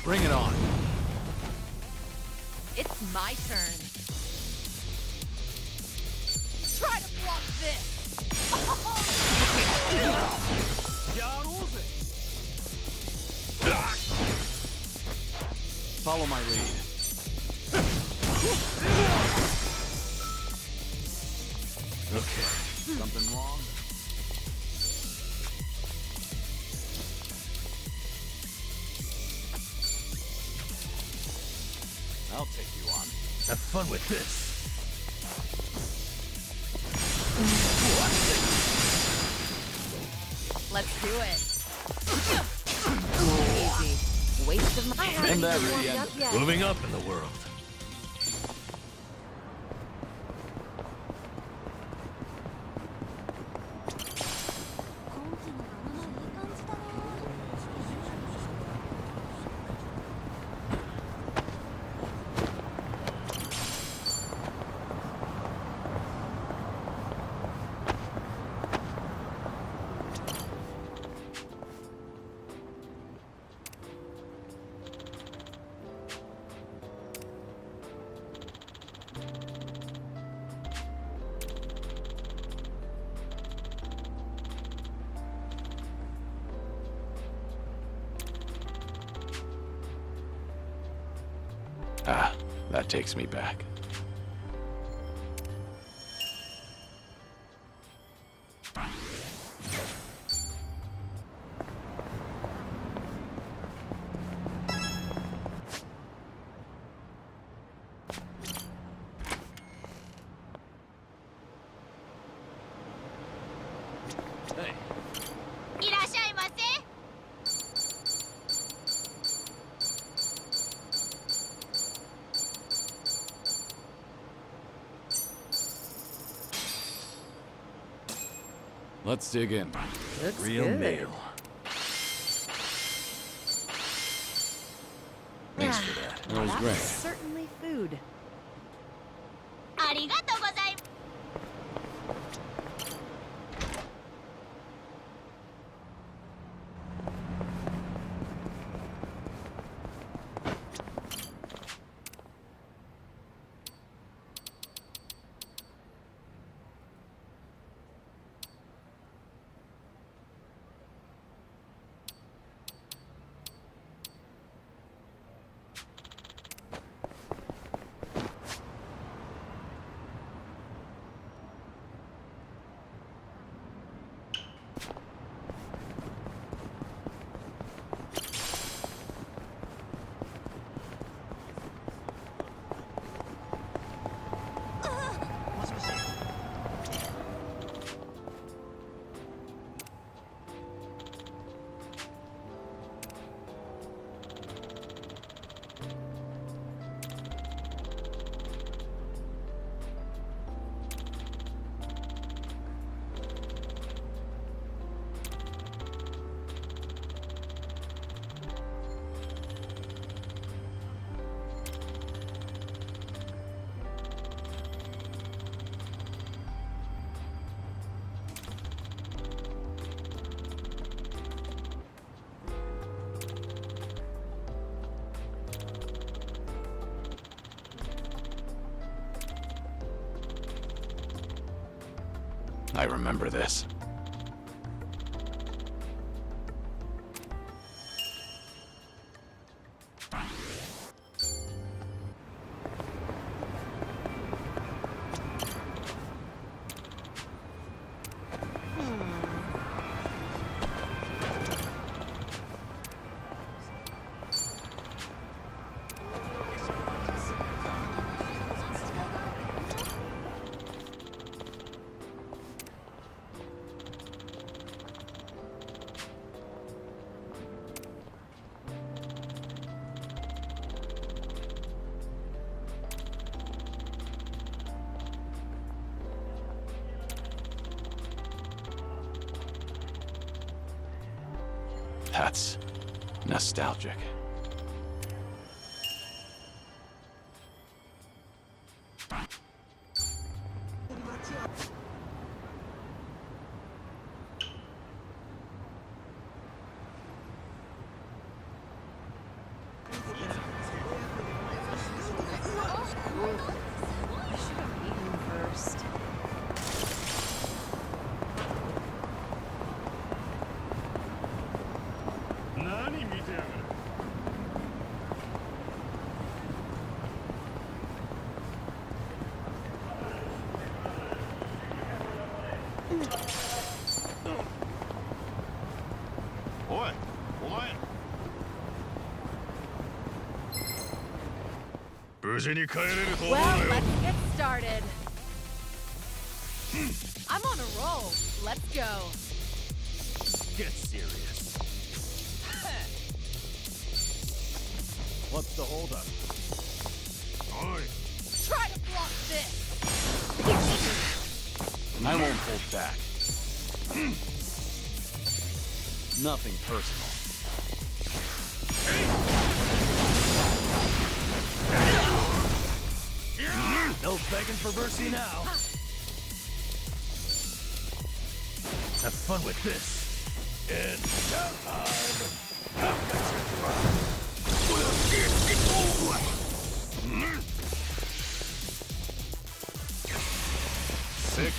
Bring it on. It's my turn. Try to block this. Follow my lead. Okay. Something wrong? I'll take you on. Have fun with this. Let's do it. Easy. Waste of my And that really ended. yet. Moving up in the world. Ah, that takes me back. Hey, いらっしゃいませ。Let's dig in. Looks real good. mail. Thanks for that. That was That great. was certainly food. ありがとうございます。I remember this. That's nostalgic. おい、お前。無事に帰れると思う Well, なよ。 let's get started. I'm on a roll. Let's go. Get serious. What's the holdup? おい。 Try to block this. I won't hold back. Nothing personal. No begging for mercy now. Have fun with this. And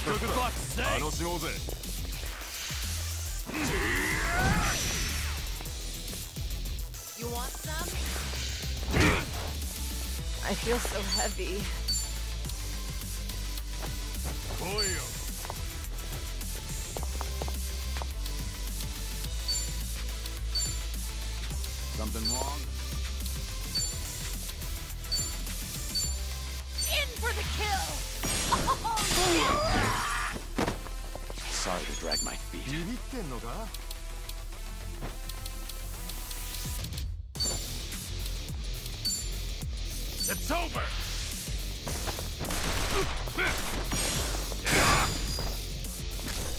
For fuck's sake. 楽しもうぜ。 You want some? I feel so heavy. 来いよ。 Something wrong? In for the kill! Sorry to drag my feet. ビビってんのか？ it's over.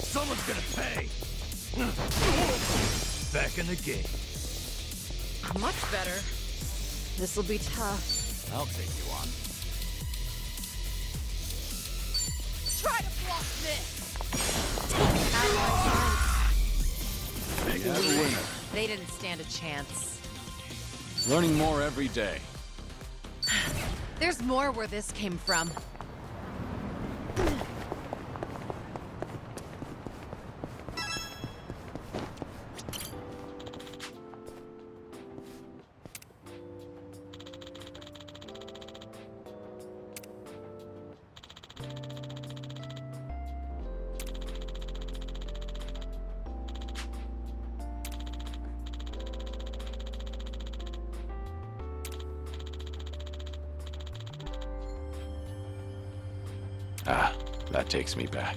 Someone's gonna pay. Back in the game. Much better. This'll be tough. I'll take you on. Try to block this. You have a winner. They didn't stand a chance. Learning more every day. There's more where this came from. Ah, that takes me back.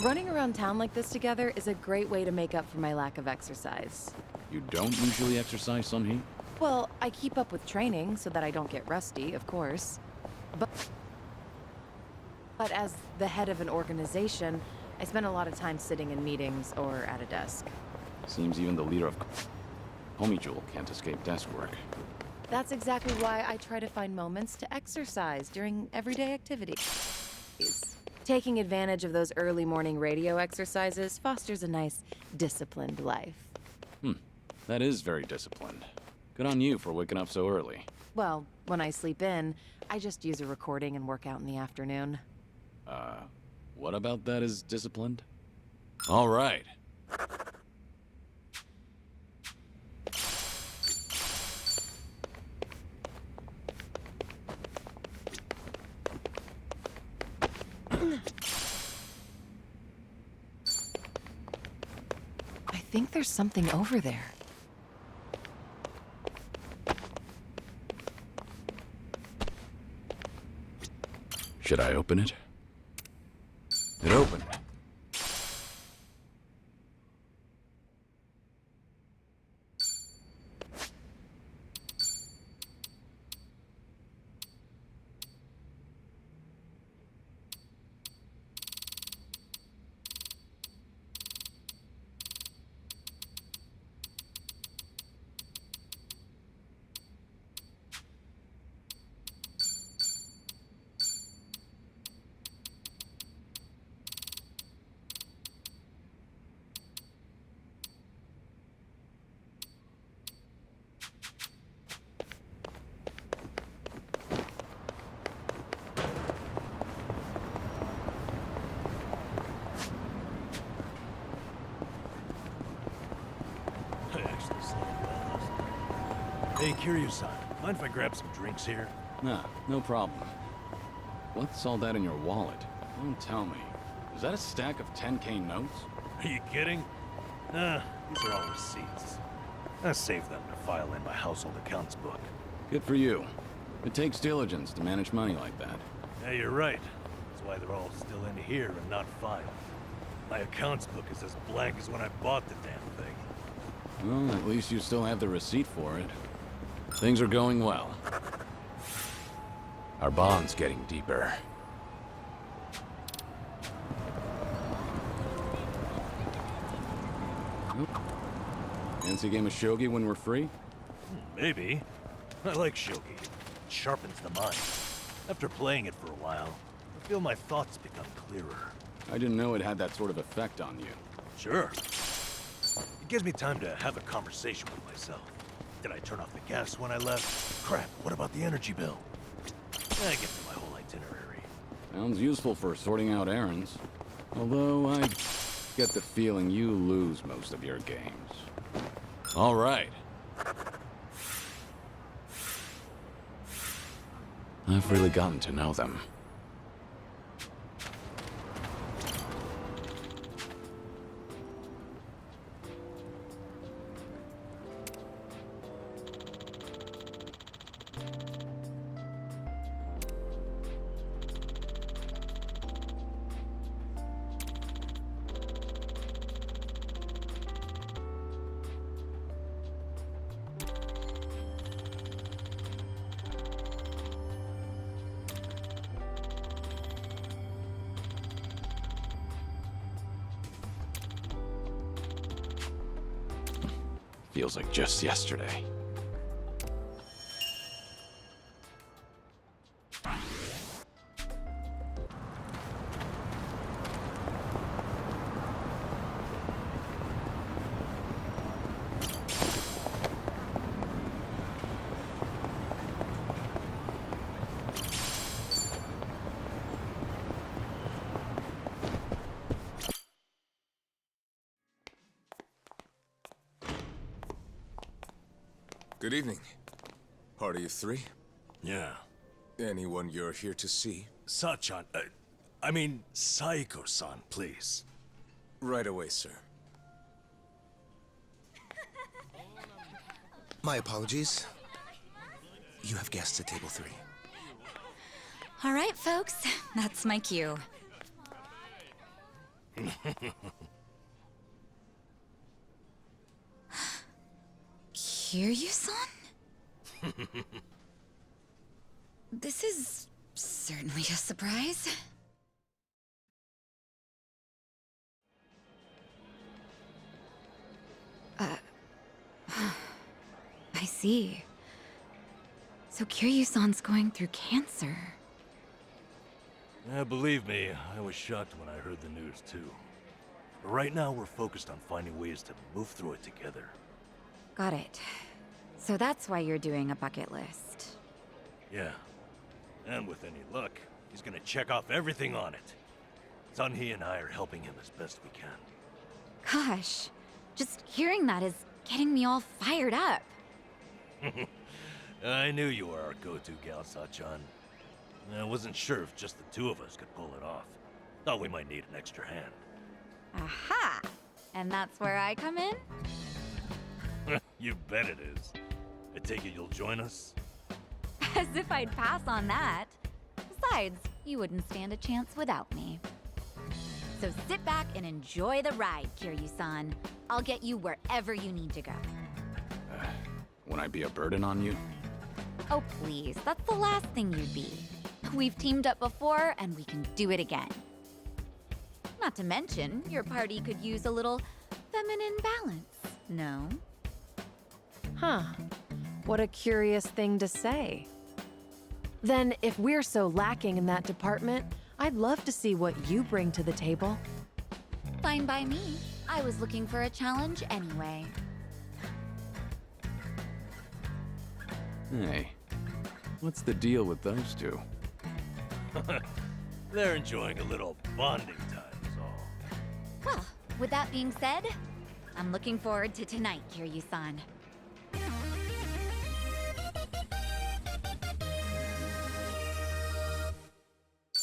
Running around town like this together is a great way to make up for my lack of exercise. You don't usually exercise, Sunhee? Well, I keep up with training so that I don't get rusty, of course. But as the head of an organization, I spend a lot of time sitting in meetings or at a desk. Seems even the leader of Homie Jewel can't escape desk work. That's exactly why I try to find moments to exercise during everyday activities. Taking advantage of those early morning radio exercises fosters a nice, disciplined life. That is very disciplined. Good on you for waking up so early. Well, when I sleep in, I just use a recording and work out in the afternoon. What about that is disciplined? All right. I think there's something over there. Should I open it? It opened. Hey, Kiryu-san, mind if I grab some drinks here? Nah, no problem. What's all that in your wallet? Don't tell me. Is that a stack of 10K notes? Are you kidding? These are all receipts. I saved them to file in my household accounts book. Good for you. It takes diligence to manage money like that. Yeah, you're right. That's why they're all still in here and not filed. My accounts book is as blank as when I bought the damn thing. Well, at least you still have the receipt for it. Things are going well. Our bond's getting deeper. Fancy a game of shogi when we're free? Maybe. I like shogi. It sharpens the mind. After playing it for a while, I feel my thoughts become clearer. I didn't know it had that sort of effect on you. Sure. It gives me time to have a conversation with myself. Did I turn off the gas when I left? Crap, what about the energy bill? I get through my whole itinerary. Sounds useful for sorting out errands. Although I get the feeling you lose most of your games. All right. I've really gotten to know them. Feels like just yesterday. Good evening. Party of three? Yeah. Anyone you're here to see? Sachan, I mean, Saiko-san, please. Right away, sir. My apologies. You have guests at table 3. All right, folks. That's my cue. Kiryu-san? This is certainly a surprise. I see. So Kiryu-san's going through cancer. Yeah, believe me, I was shocked when I heard the news too. But right now we're focused on finding ways to move through it together. Got it. So that's why you're doing a bucket list. Yeah. And with any luck, he's gonna check off everything on it. Sunhee and I are helping him as best we can. Gosh, just hearing that is getting me all fired up. I knew you were our go-to gal, Sachan. I wasn't sure if just the two of us could pull it off. Thought we might need an extra hand. Aha! And that's where I come in? You bet it is. I take it you'll join us? As if I'd pass on that. Besides, you wouldn't stand a chance without me. So sit back and enjoy the ride, Kiryu-san. I'll get you wherever you need to go. Won't I be a burden on you? Oh, please, that's the last thing you'd be. We've teamed up before, and we can do it again. Not to mention, your party could use a little feminine balance, no? Huh. What a curious thing to say. Then, if we're so lacking in that department, I'd love to see what you bring to the table. Fine by me. I was looking for a challenge anyway. Hey, what's the deal with those two? They're enjoying a little bonding time, is all. Well, with that being said, I'm looking forward to tonight, Kiryu-san.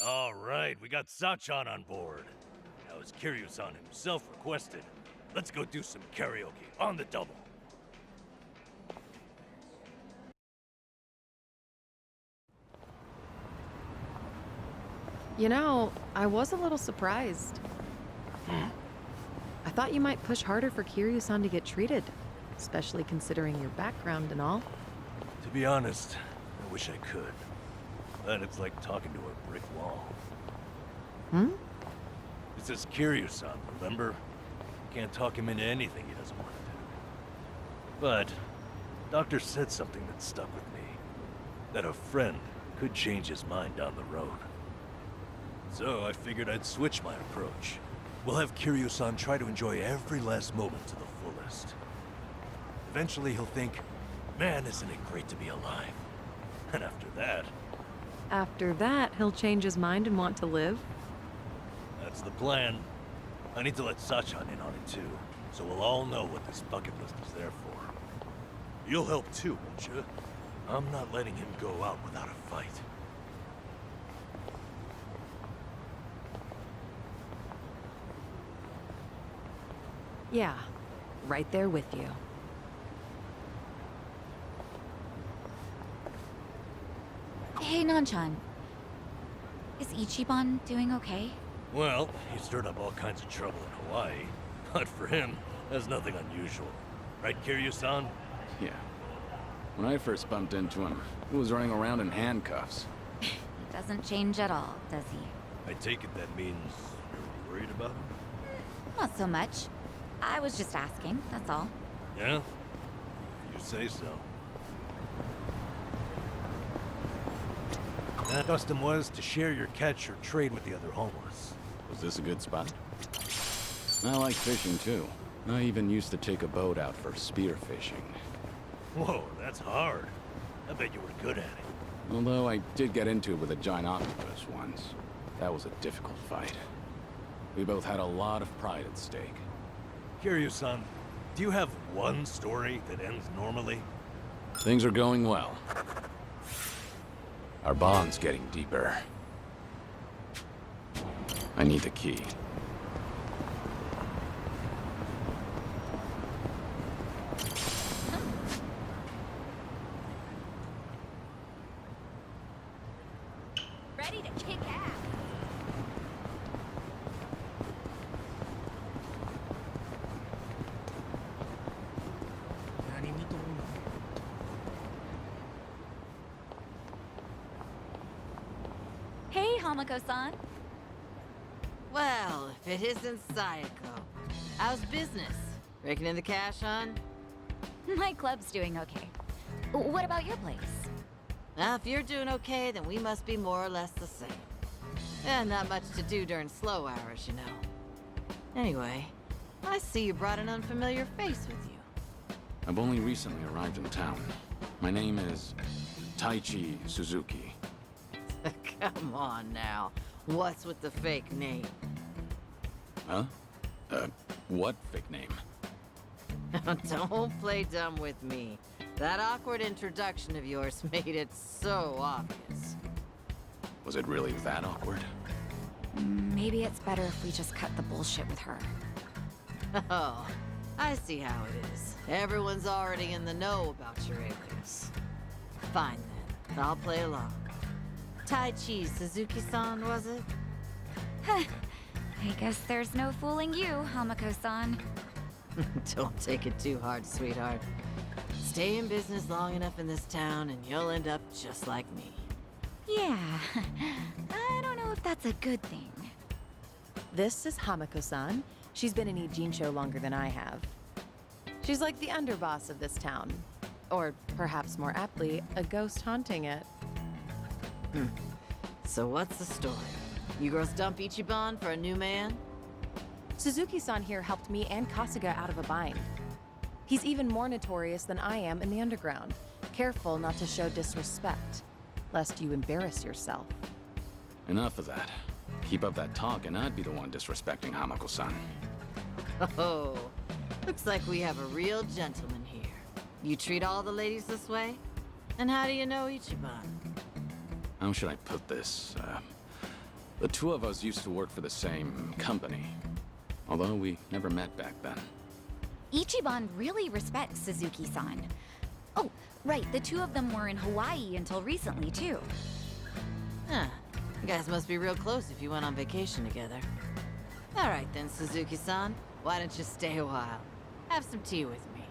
All right, we got Sachan on board. Now, as Kiryu-san himself requested, let's go do some karaoke on the double. You know, I was a little surprised. I thought you might push harder for Kiryu-san to get treated, especially considering your background and all. To be honest, I wish I could. But it's like talking to a brick wall. It's this Kiryu-san, remember? Can't talk him into anything he doesn't want to do. But, Doctor said something that stuck with me. That a friend could change his mind down the road. So I figured I'd switch my approach. We'll have Kiryu-san try to enjoy every last moment to the fullest. Eventually he'll think, man, isn't it great to be alive? And After that, he'll change his mind and want to live? that's the plan. I need to let Sachan in on it too, so we'll all know what this bucket list is there for. You'll help too, won't you? I'm not letting him go out without a fight. Yeah, right there with you. Hey, Nanchan. Is Ichiban doing okay? Well, he stirred up all kinds of trouble in Hawaii, but for him, that's nothing unusual. Right, Kiryu-san? Yeah. When I first bumped into him, he was running around in handcuffs. Doesn't change at all, does he? I take it that means you're worried about him? Not so much. I was just asking, that's all. Yeah? You say so. That custom was to share your catch or trade with the other homeless. Was this a good spot? I like fishing too. I even used to take a boat out for spear fishing. Whoa, that's hard. I bet you were good at it. Although I did get into it with a giant octopus once. That was a difficult fight. We both had a lot of pride at stake. Kiryu-san, do you have one story that ends normally? Things are going well. Our bond's getting deeper. I need the key. Ready to kick ass. Hey, Hamako-san. Well, if it isn't Sayako. How's business? Raking in the cash, hon? My club's doing okay. What about your place? Now, if you're doing okay, then we must be more or less the same. And not much to do during slow hours, you know. Anyway, I see you brought an unfamiliar face with you. I've only recently arrived in town. My name is Taichi Suzuki. Come on now. What's with the fake name? Huh? What fake name? Don't play dumb with me. That awkward introduction of yours made it so obvious. Was it really that awkward? Maybe it's better if we just cut the bullshit with her. Oh, I see how it is. Everyone's already in the know about your alias. Fine then, I'll play along. Taichi Suzuki-san, was it? I guess there's no fooling you, Hamako-san. Don't take it too hard, sweetheart. Stay in business long enough in this town and you'll end up just like me. Yeah, I don't know if that's a good thing. This is Hamako-san. She's been in Ijincho longer than I have. She's like the underboss of this town. Or perhaps more aptly, a ghost haunting it. So what's the story? You girls dump Ichiban for a new man? Suzuki-san here helped me and Kasuga out of a bind. He's even more notorious than I am in the underground. Careful not to show disrespect, lest you embarrass yourself. Enough of that. Keep up that talk and I'd be the one disrespecting Hamako-san. Oh, looks like we have a real gentleman here. You treat all the ladies this way? And how do you know Ichiban? How should I put this? The two of us used to work for the same company. Although we never met back then. Ichiban really respects Suzuki-san. Oh, right, the two of them were in Hawaii until recently, too. Huh. You guys must be real close if you went on vacation together. All right then, Suzuki-san. Why don't you stay a while? Have some tea with me.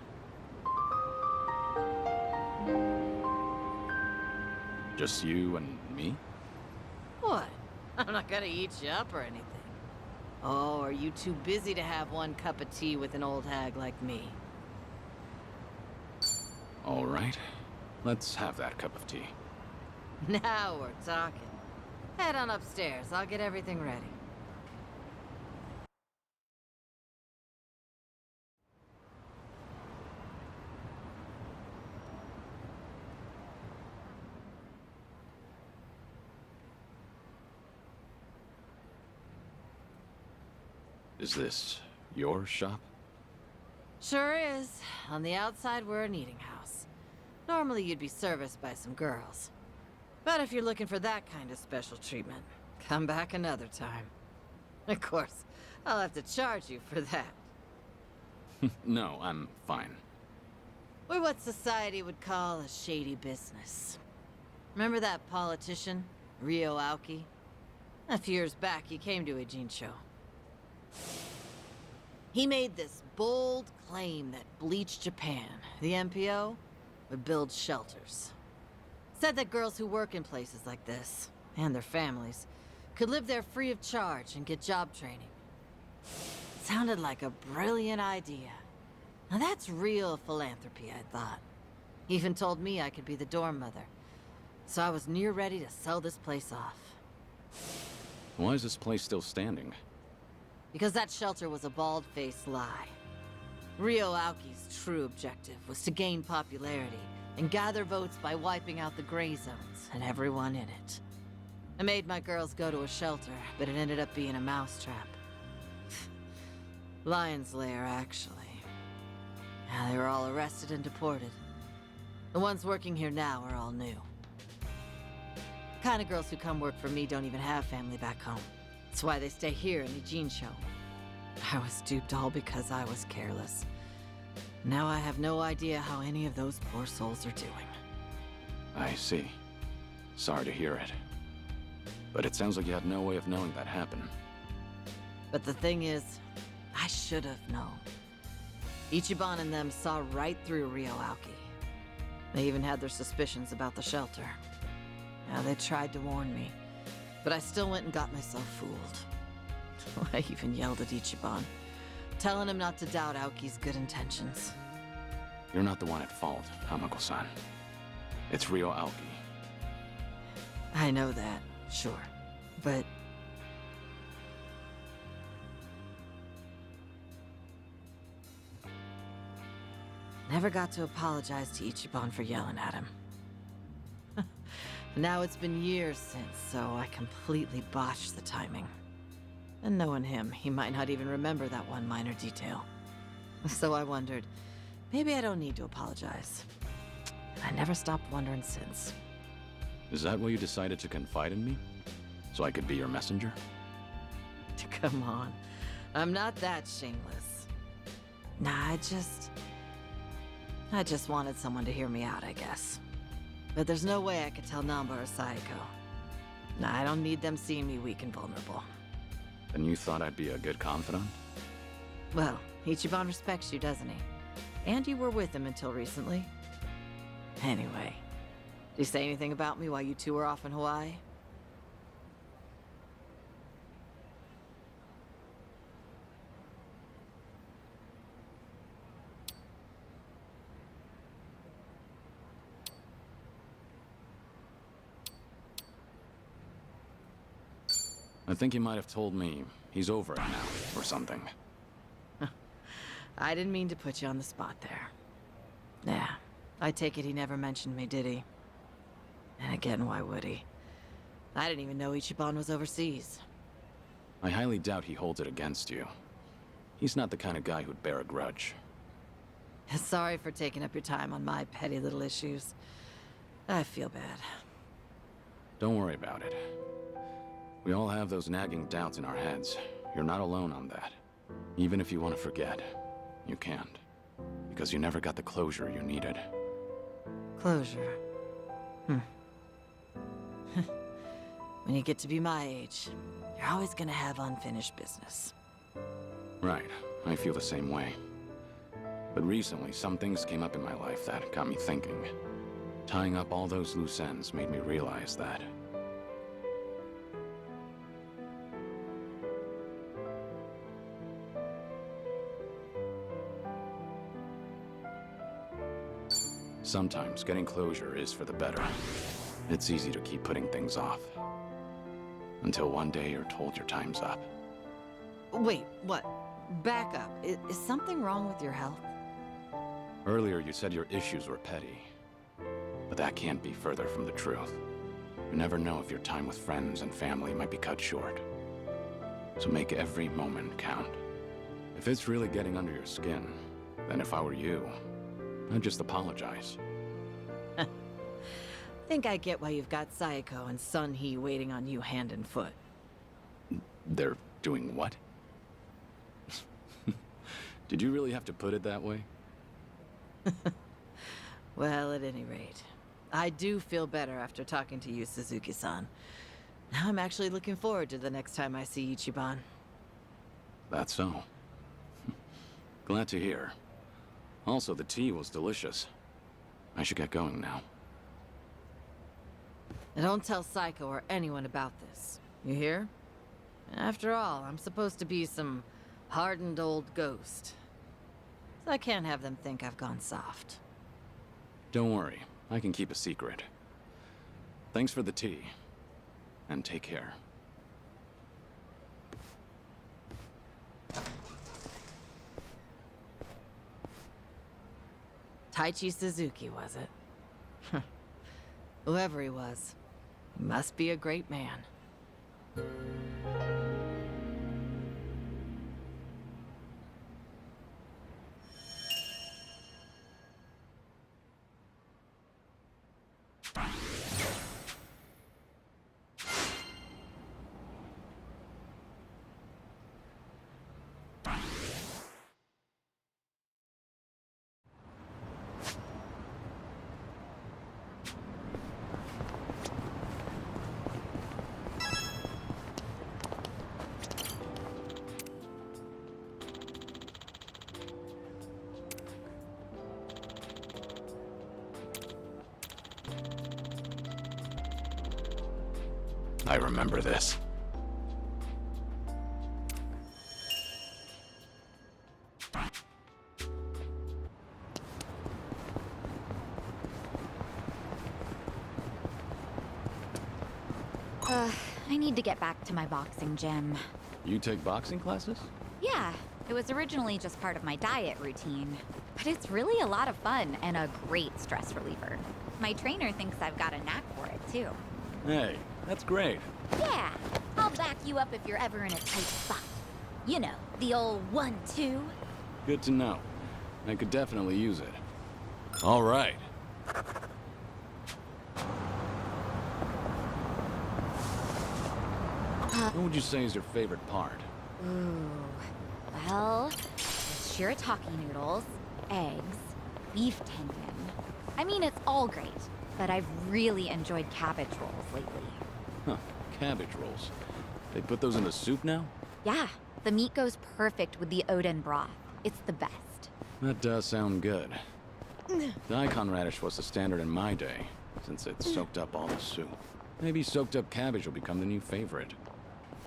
Just you and me? What? I'm not gonna eat you up or anything. Oh, are you too busy to have one cup of tea with an old hag like me? All right. Let's have that cup of tea. Now we're talking. Head on upstairs. I'll get everything ready. Is this your shop? Sure is. On the outside, we're an eating house. Normally, you'd be serviced by some girls. But if you're looking for that kind of special treatment, come back another time. Of course, I'll have to charge you for that. No, I'm fine. We're what society would call a shady business. Remember that politician, Ryo Aoki? A few years back, he came to Ijincho. He made this bold claim that Bleach Japan, the MPO, would build shelters. Said that girls who work in places like this, and their families, could live there free of charge and get job training. Sounded like a brilliant idea. Now that's real philanthropy, I thought. He even told me I could be the dorm mother. So I was near ready to sell this place off. Why is this place still standing? Because that shelter was a bald-faced lie. Ryo Aoki's true objective was to gain popularity and gather votes by wiping out the gray zones and everyone in it. I made my girls go to a shelter, but it ended up being a mousetrap. Lion's Lair, actually. Yeah, they were all arrested and deported. The ones working here now are all new. The kind of girls who come work for me don't even have family back home. That's why they stay here in Ijincho. I was duped all because I was careless. Now I have no idea how any of those poor souls are doing. I see. Sorry to hear it. But it sounds like you had no way of knowing that happened. But the thing is, I should have known. Ichiban and them saw right through Ryo Aoki. They even had their suspicions about the shelter. Now they tried to warn me, but I still went and got myself fooled. I even yelled at Ichiban, telling him not to doubt Aoki's good intentions. You're not the one at fault, Hamako-san. It's Ryo Aoki. I know that, sure, but... Never got to apologize to Ichiban for yelling at him. Now it's been years since, so I completely botched the timing. And knowing him, he might not even remember that one minor detail. So I wondered, maybe I don't need to apologize. And I never stopped wondering since. Is that why you decided to confide in me? So I could be your messenger? Come on, I'm not that shameless. Nah, I just wanted someone to hear me out, I guess. But there's no way I could tell Namba or Sayako. Nah, I don't need them seeing me weak and vulnerable. Then you thought I'd be a good confidant? Well, Ichiban respects you, doesn't he? And you were with him until recently. Anyway, did he say anything about me while you two were off in Hawaii? I think he might have told me he's over it now, or something. I didn't mean to put you on the spot there. Yeah, I take it he never mentioned me, did he? And again, why would he? I didn't even know Ichiban was overseas. I highly doubt he holds it against you. He's not the kind of guy who'd bear a grudge. Sorry for taking up your time on my petty little issues. I feel bad. Don't worry about it. We all have those nagging doubts in our heads. You're not alone on that. Even if you want to forget, you can't. Because you never got the closure you needed. Closure. When you get to be my age, you're always gonna have unfinished business. Right, I feel the same way. But recently, some things came up in my life that got me thinking. Tying up all those loose ends made me realize that. Sometimes getting closure is for the better. It's easy to keep putting things off. Until one day you're told your time's up. Wait, what? Back up. Is something wrong with your health? Earlier you said your issues were petty. But that can't be further from the truth. You never know if your time with friends and family might be cut short. So make every moment count. If it's really getting under your skin, then if I were you, I'd just apologize. Think I get why you've got Sayako and Sun Hee waiting on you hand and foot. They're doing what? Did you really have to put it that way? Well, at any rate, I do feel better after talking to you, Suzuki-san. Now I'm actually looking forward to the next time I see Ichiban. That's so. Glad to hear. Also, the tea was delicious. I should get going now. And don't tell Psycho or anyone about this. You hear? After all, I'm supposed to be some hardened old ghost. So I can't have them think I've gone soft. Don't worry, I can keep a secret. Thanks for the tea. And take care. Taichi Suzuki, was it? Whoever he was, he must be a great man. I remember this. I need to get back to my boxing gym. You take boxing classes? Yeah, it was originally just part of my diet routine. But it's really a lot of fun and a great stress reliever. My trainer thinks I've got a knack for it, too. Hey, that's great. Yeah, I'll back you up if you're ever in a tight spot. You know, the old 1-2. Good to know. I could definitely use it. All right. What would you say is your favorite part? Ooh, well, there's shirataki noodles, eggs, beef tendon. I mean, it's all great, but I've really enjoyed cabbage rolls lately. Huh, cabbage rolls. They put those in the soup now? Yeah, the meat goes perfect with the Oden broth. It's the best. That does sound good. Daikon radish was the standard in my day, since it soaked up all the soup. Maybe soaked up cabbage will become the new favorite.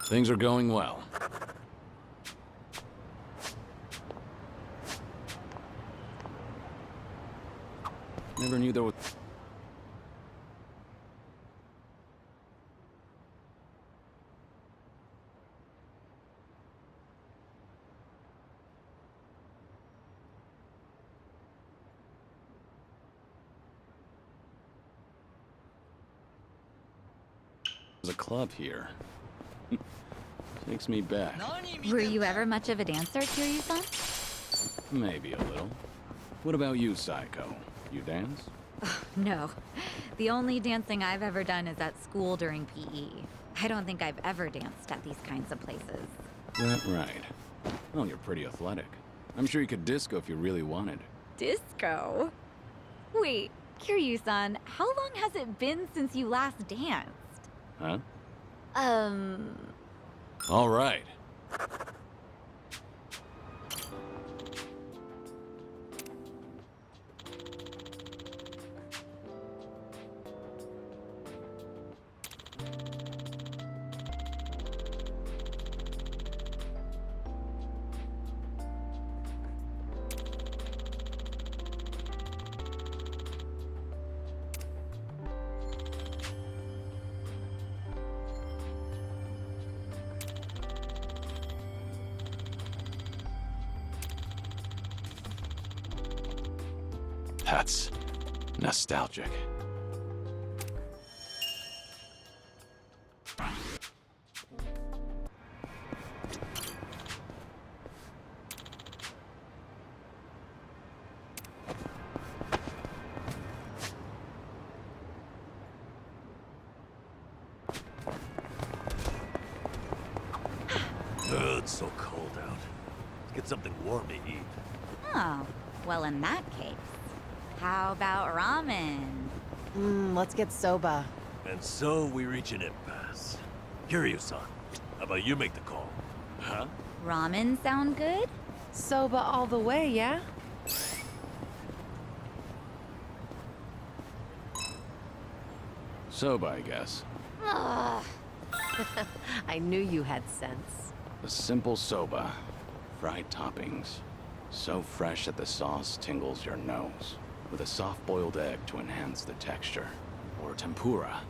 Things are going well. Never knew there was... There's a club here. Takes me back. Were you ever much of a dancer, Kiryu-san? Maybe a little. What about you, Psycho? You dance? No. The only dancing I've ever done is at school during PE. I don't think I've ever danced at these kinds of places. That right. Well, you're pretty athletic. I'm sure you could disco if you really wanted. Disco? Wait, Kiryu-san, how long has it been since you last danced? Huh? Um... All right. That's nostalgic. It's so cold out. Let's get something warm to eat. Oh, well in that case, how about ramen? Let's get soba. And so we reach an impasse. Kiryu-san, how about you make the call? Huh? Ramen sound good? Soba all the way, yeah? Soba, I guess. Ugh. I knew you had sense. A simple soba. Fried toppings. So fresh that the sauce tingles your nose. With a soft-boiled egg to enhance the texture. Or tempura.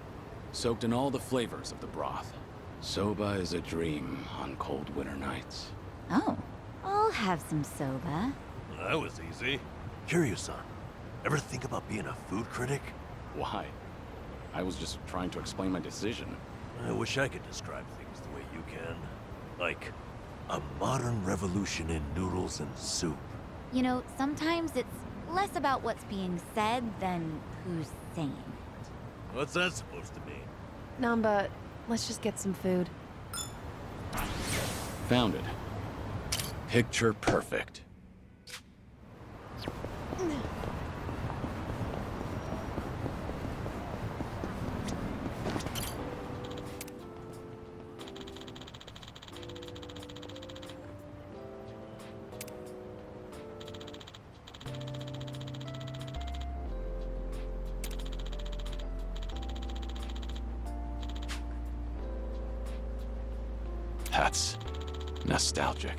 Soaked in all the flavors of the broth. Soba is a dream on cold winter nights. Oh, I'll have some soba. That was easy. Kiryu-san, ever think about being a food critic? Why? I was just trying to explain my decision. I wish I could describe things the way you can. Like, a modern revolution in noodles and soup. You know, sometimes it's less about what's being said than who's saying it. What's that supposed to mean? Namba, let's just get some food. Found it. Picture perfect. That's nostalgic.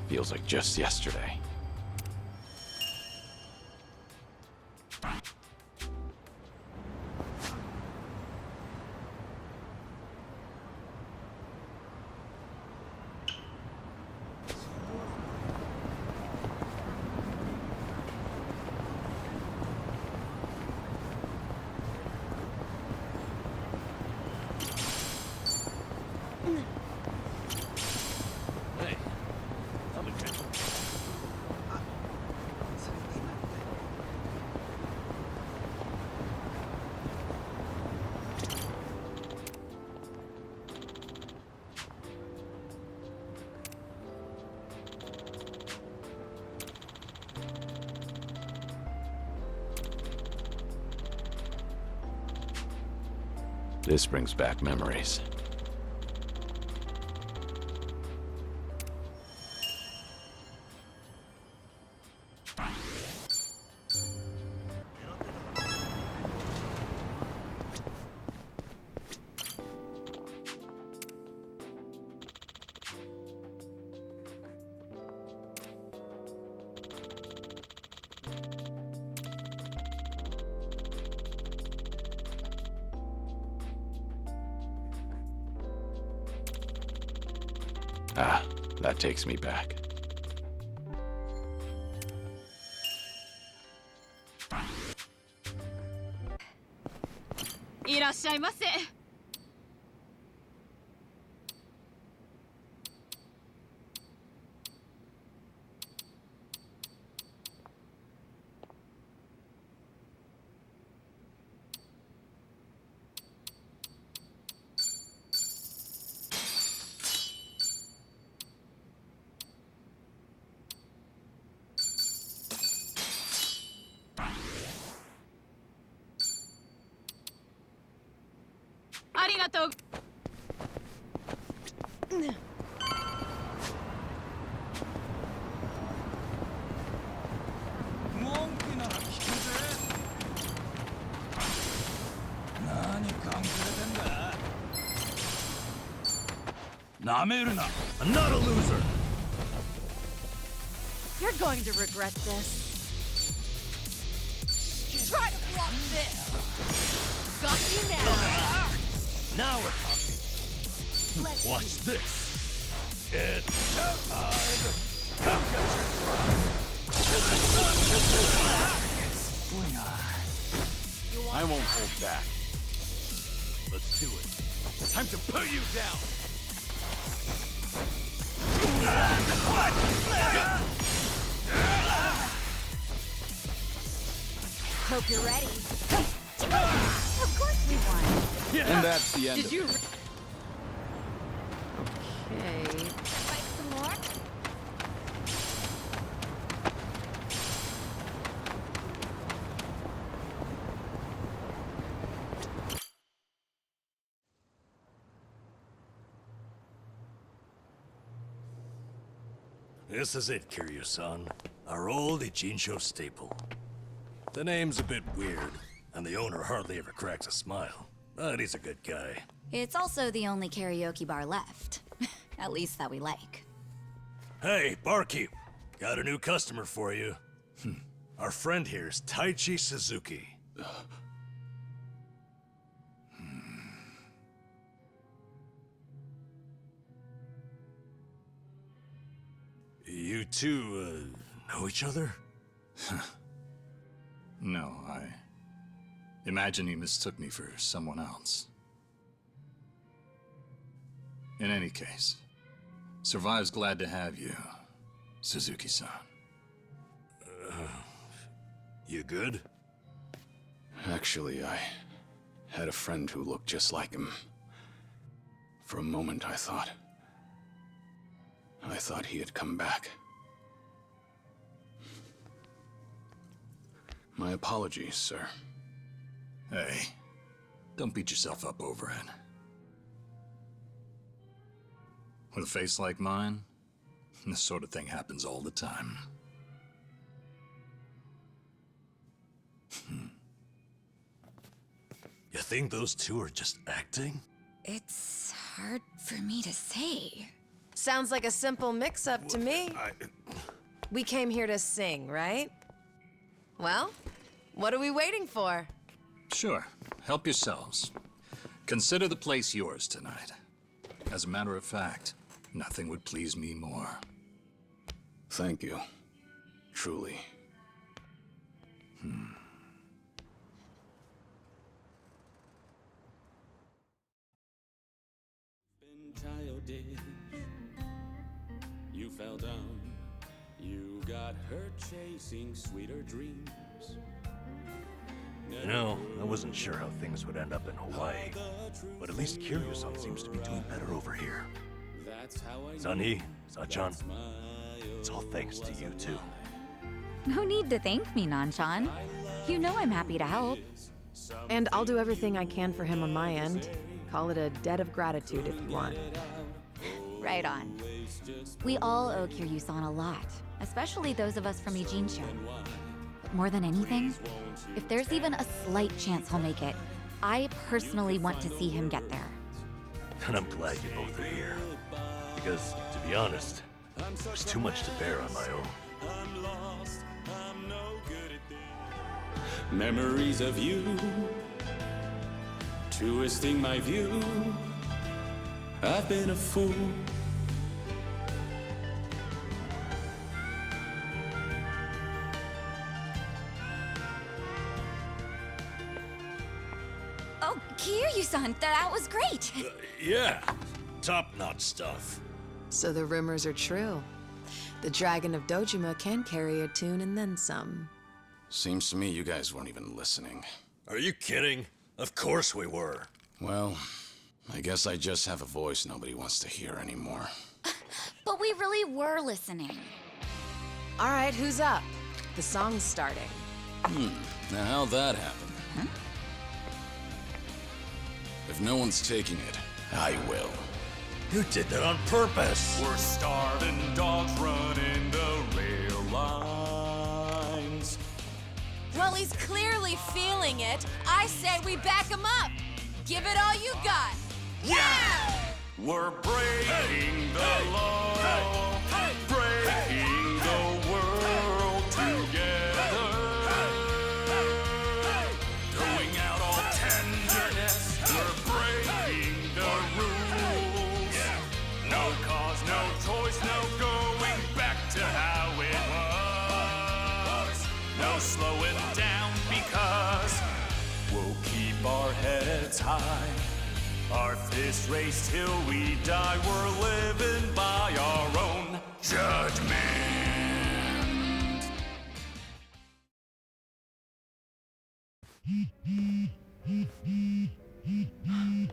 Feels like just yesterday. Hey, I'm a good. This brings back memories. Ah, that takes me back. I'm not a loser. You're going to regret this. Try to block this! Got you now! Now we're talking. Watch this. It's time. I won't hold back. Let's do it. Time to put you down! Hope you're ready. Of course we won. And that's the end Did of you... it. Okay. Fight some more? This is it, Kiryu-san. Our old Ichinsho staple. The name's a bit weird, and the owner hardly ever cracks a smile. But he's a good guy. It's also the only karaoke bar left. At least that we like. Hey, barkeep. Got a new customer for you. Our friend here is Taichi Suzuki. You two, know each other? No, I imagine he mistook me for someone else. In any case, Survive's glad to have you, Suzuki-san. You good? Actually, I had a friend who looked just like him. For a moment, I thought he had come back. My apologies, sir. Hey, don't beat yourself up over it. With a face like mine, this sort of thing happens all the time. You think those two are just acting? It's hard for me to say. Sounds like a simple mix-up to me. We came here to sing, right? Well, what are we waiting for? Sure, help yourselves. Consider the place yours tonight. As a matter of fact, nothing would please me more. Thank you. Truly. Childish, you fell down, you got hurt chasing sweeter dreams. You know, I wasn't sure how things would end up in Hawaii, but at least Kiryu-san seems to be doing better over here. Sunny, Sachan, it's all thanks to you two. No need to thank me, Nanshan. You know I'm happy to help. And I'll do everything I can for him on my end. Call it a debt of gratitude if you want. Right on. We all owe Kiryu-san a lot, especially those of us from Ijincho. But more than anything, if there's even a slight chance he'll make it, I personally want to see him get there. And I'm glad you both are here. Because, to be honest, there's too much to bear on my own. Memories of you, twisting my view. I've been a fool, Oh, Kiryu-san, that was great! Yeah, top-notch stuff. So the rumors are true. The Dragon of Dojima can carry a tune and then some. Seems to me you guys weren't even listening. Are you kidding? Of course we were. Well, I guess I just have a voice nobody wants to hear anymore. But we really were listening. All right, who's up? The song's starting. Now how'd that happen? Huh? If no one's taking it, I will. You did that on purpose. We're starving dogs running the rail lines. Well, he's clearly feeling it. I say we back him up. Give it all you got. Yeah! We're breaking the law, breaking the world together. Throwing out all tenderness, we're breaking the rules. No cause, no choice, no going back to how it was. No slowing down because we'll keep our heads high. Our fist raised till we die. We're living by our own judgment.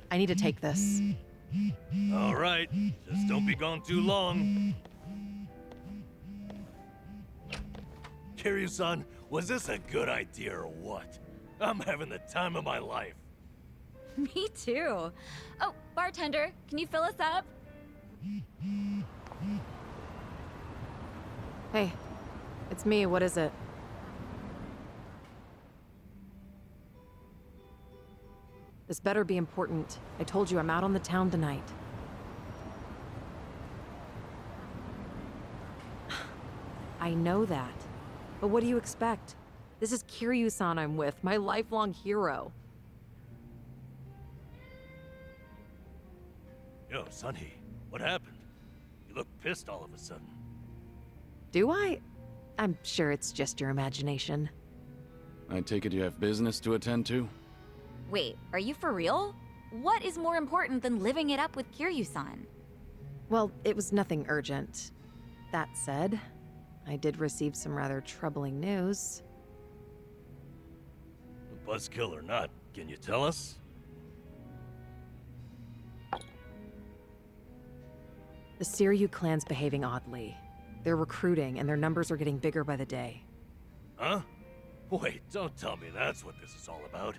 I need to take this. All right, just don't be gone too long. Kiryu-san, was this a good idea or what? I'm having the time of my life. Me too. Oh, bartender, can you fill us up? Hey, it's me. What is it? This better be important. I told you I'm out on the town tonight. I know that. But what do you expect? This is Kiryu-san I'm with, my lifelong hero. Yo, Sunny, what happened? You look pissed all of a sudden. Do I? I'm sure it's just your imagination. I take it you have business to attend to? Wait, are you for real? What is more important than living it up with Kiryu-san? Well, it was nothing urgent. That said, I did receive some rather troubling news. Buzzkill or not, can you tell us? The Seiryu clan's behaving oddly. They're recruiting, and their numbers are getting bigger by the day. Huh? Wait, don't tell me that's what this is all about.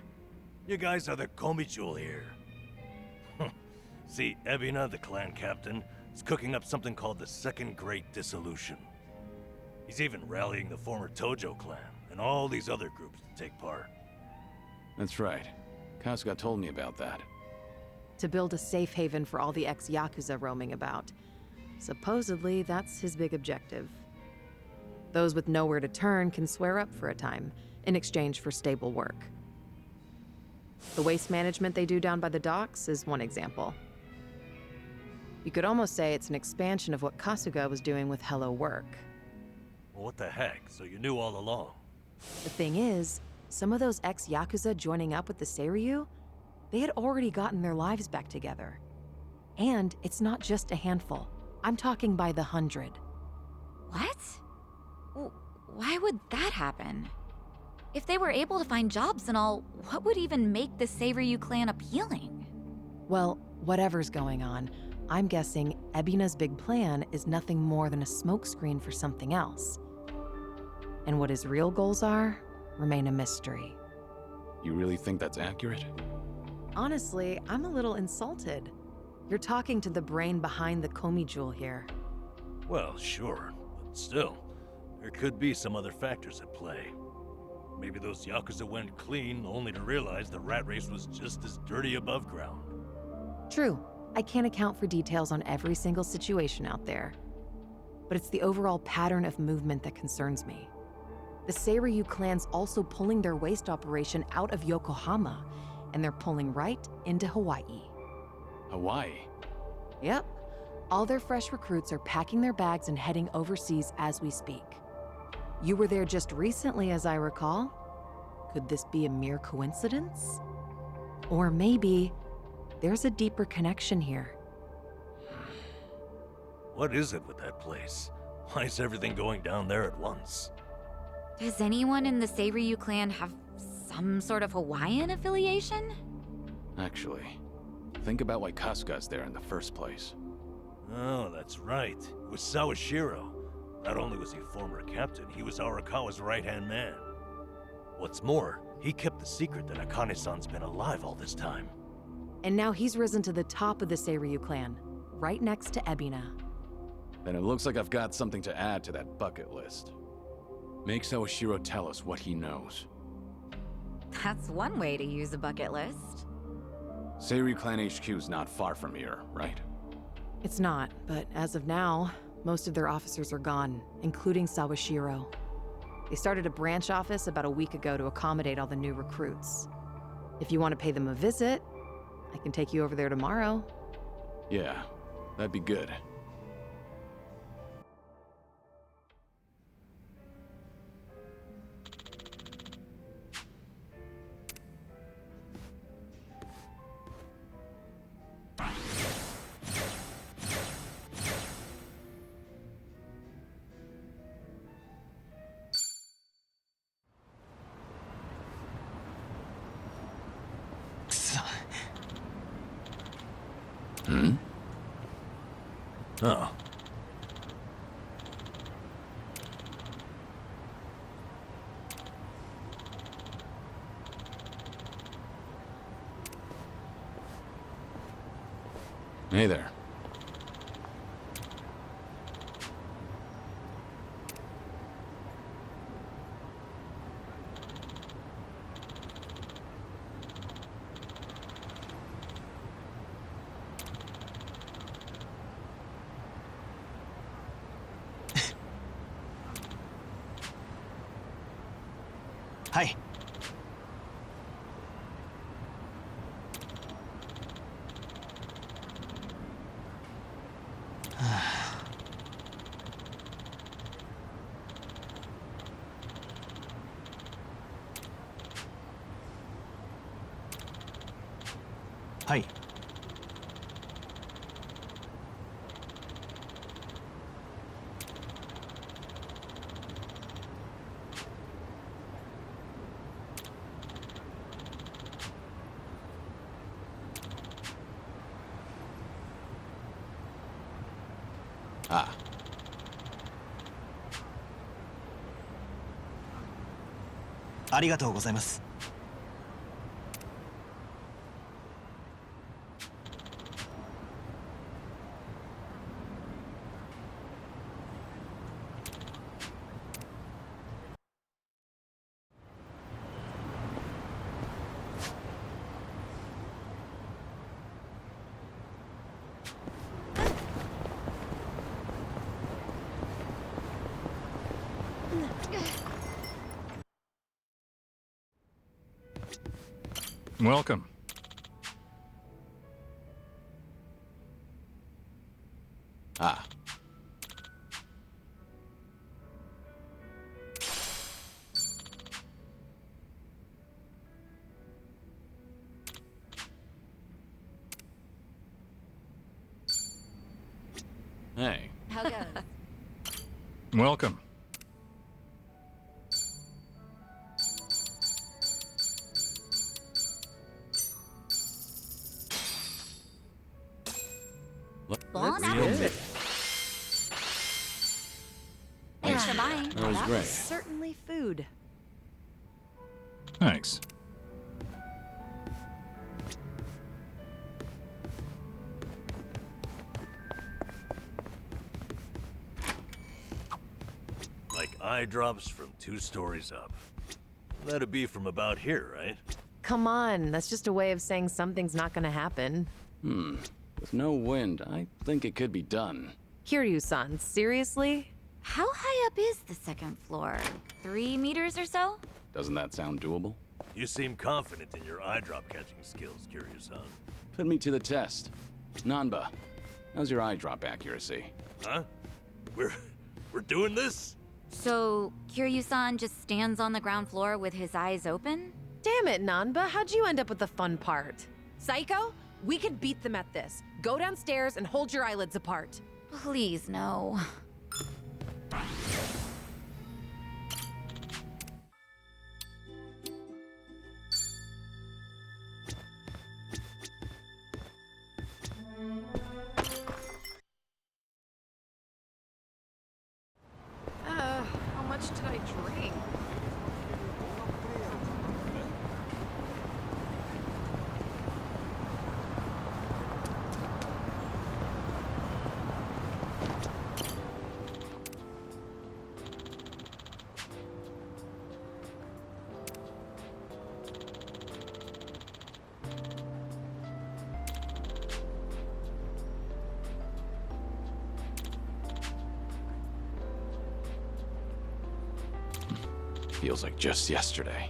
You guys are the Komijul here. See, Ebina, the clan captain, is cooking up something called the Second Great Dissolution. He's even rallying the former Tojo clan and all these other groups to take part. That's right. Kasuga told me about that. To build a safe haven for all the ex-Yakuza roaming about. Supposedly, that's his big objective. Those with nowhere to turn can swear up for a time, in exchange for stable work. The waste management they do down by the docks is one example. You could almost say it's an expansion of what Kasuga was doing with Hello Work. Well, what the heck? So you knew all along? The thing is, some of those ex-Yakuza joining up with the Seiryu, they had already gotten their lives back together. And it's not just a handful. I'm talking by the 100. What? Why would that happen? If they were able to find jobs and all, what would even make the Seiryu clan appealing? Well, whatever's going on, I'm guessing Ebina's big plan is nothing more than a smokescreen for something else. And what his real goals are remain a mystery. You really think that's accurate? Honestly, I'm a little insulted. You're talking to the brain behind the Komijul here. Well, sure, but still, there could be some other factors at play. Maybe those Yakuza went clean only to realize the rat race was just as dirty above ground. True, I can't account for details on every single situation out there. But it's the overall pattern of movement that concerns me. The Seiryu clan's also pulling their waste operation out of Yokohama, and they're pulling right into Hawaii. Hawaii? Yep. All their fresh recruits are packing their bags and heading overseas as we speak. You were there just recently, as I recall. Could this be a mere coincidence? Or maybe there's a deeper connection here. What is it with that place? Why is everything going down there at once? Does anyone in the Seiryu clan have some sort of Hawaiian affiliation? Actually, think about why Kasuga's there in the first place. Oh, that's right. It was Sawashiro. Not only was he former captain, he was Arakawa's right-hand man. What's more, he kept the secret that Akane-san's been alive all this time. And now he's risen to the top of the Seiryu clan, right next to Ebina. Then it looks like I've got something to add to that bucket list. Make Sawashiro tell us what he knows. That's one way to use a bucket list. Seiryu Clan HQ's not far from here, right? It's not, but as of now, most of their officers are gone, including Sawashiro. They started a branch office about a week ago to accommodate all the new recruits. If you want to pay them a visit, I can take you over there tomorrow. Yeah, that'd be good. Hmm? Oh. Hey there. Hi. Hi. Ah. Arigatou gozaimasu. Welcome. Ah. Hey. How goes? Welcome. Bon appetit. Thanks for buying. That was That great. was certainly food. Thanks. Like eye drops from 2 stories up. That'd be from about here, right? Come on, that's just a way of saying something's not gonna happen. With no wind, I think it could be done. Kiryu-san, seriously? How high up is the second floor? 3 meters or so? Doesn't that sound doable? You seem confident in your eye drop catching skills, Kiryu-san. Put me to the test. Nanba, how's your eye drop accuracy? Huh? We're doing this? So, Kiryu-san just stands on the ground floor with his eyes open? Damn it, Nanba, how'd you end up with the fun part? Psycho, we could beat them at this. Go downstairs and hold your eyelids apart. Please, no. How much did I drink? Feels like just yesterday.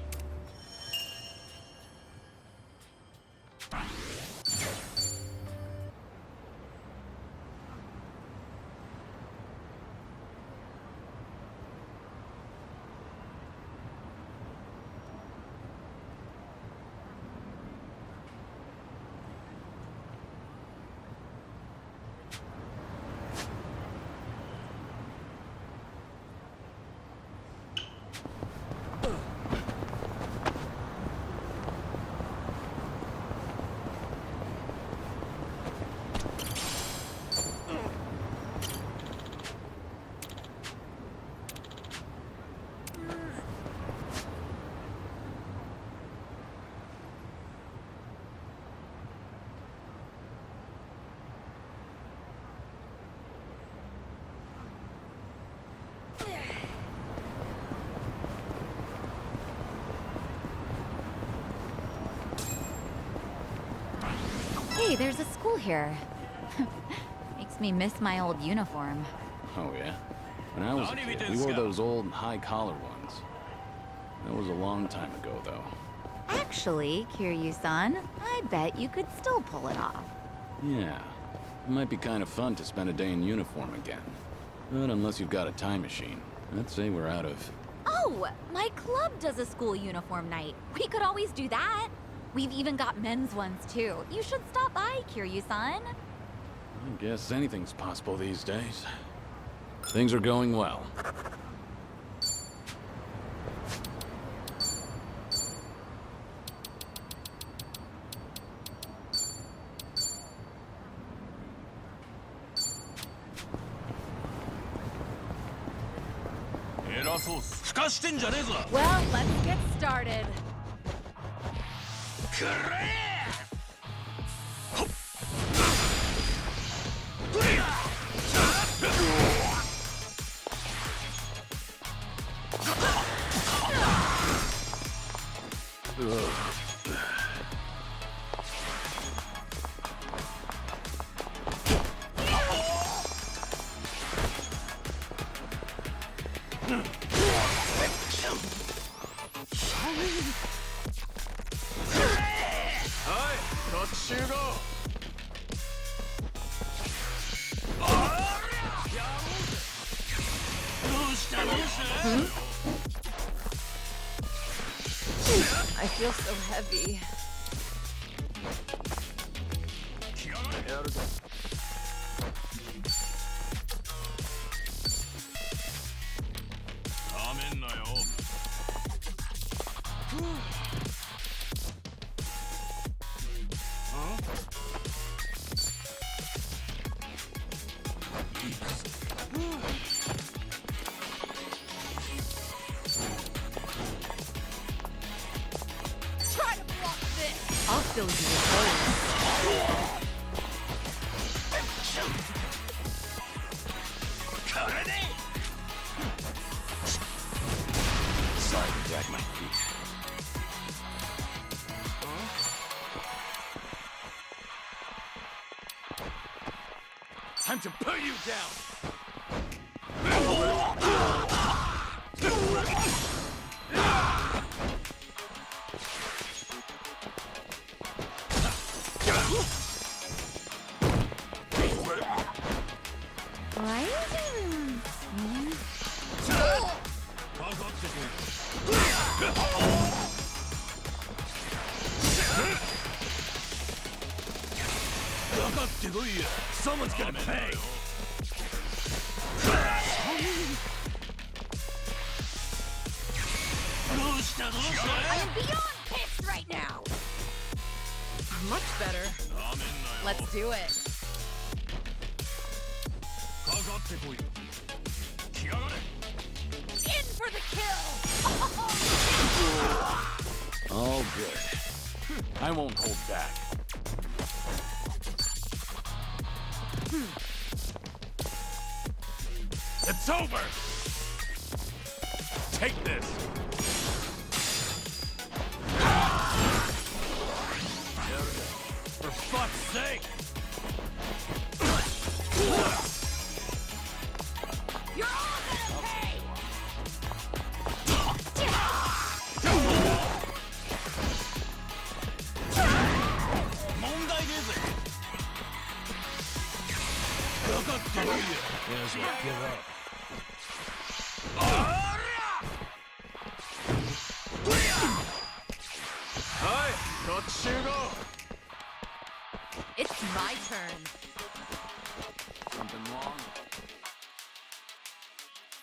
Hey, there's a school here. Makes me miss my old uniform. Oh, yeah? When I was a kid, we wore those old high-collar ones. That was a long time ago, though. Actually, Kiryu-san, I bet you could still pull it off. Yeah. It might be kind of fun to spend a day in uniform again. But unless you've got a time machine, I'd say we're out of... Oh, my club does a school uniform night. We could always do that. We've even got men's ones, too. You should stop by, Kiryu-san. I guess anything's possible these days. Things are going well. Well, let's get started. I feel so heavy. Try to block this. I'll fill you with holes. Sorry to drag my feet. Time to put you down! Someone's gonna pay! I am beyond pissed right now! Much better. Let's do it. In for the kill! All good. I won't hold back. It's over! Take this! For fuck's sake! You're all gonna pay! May as well give up. It's my turn. Something wrong?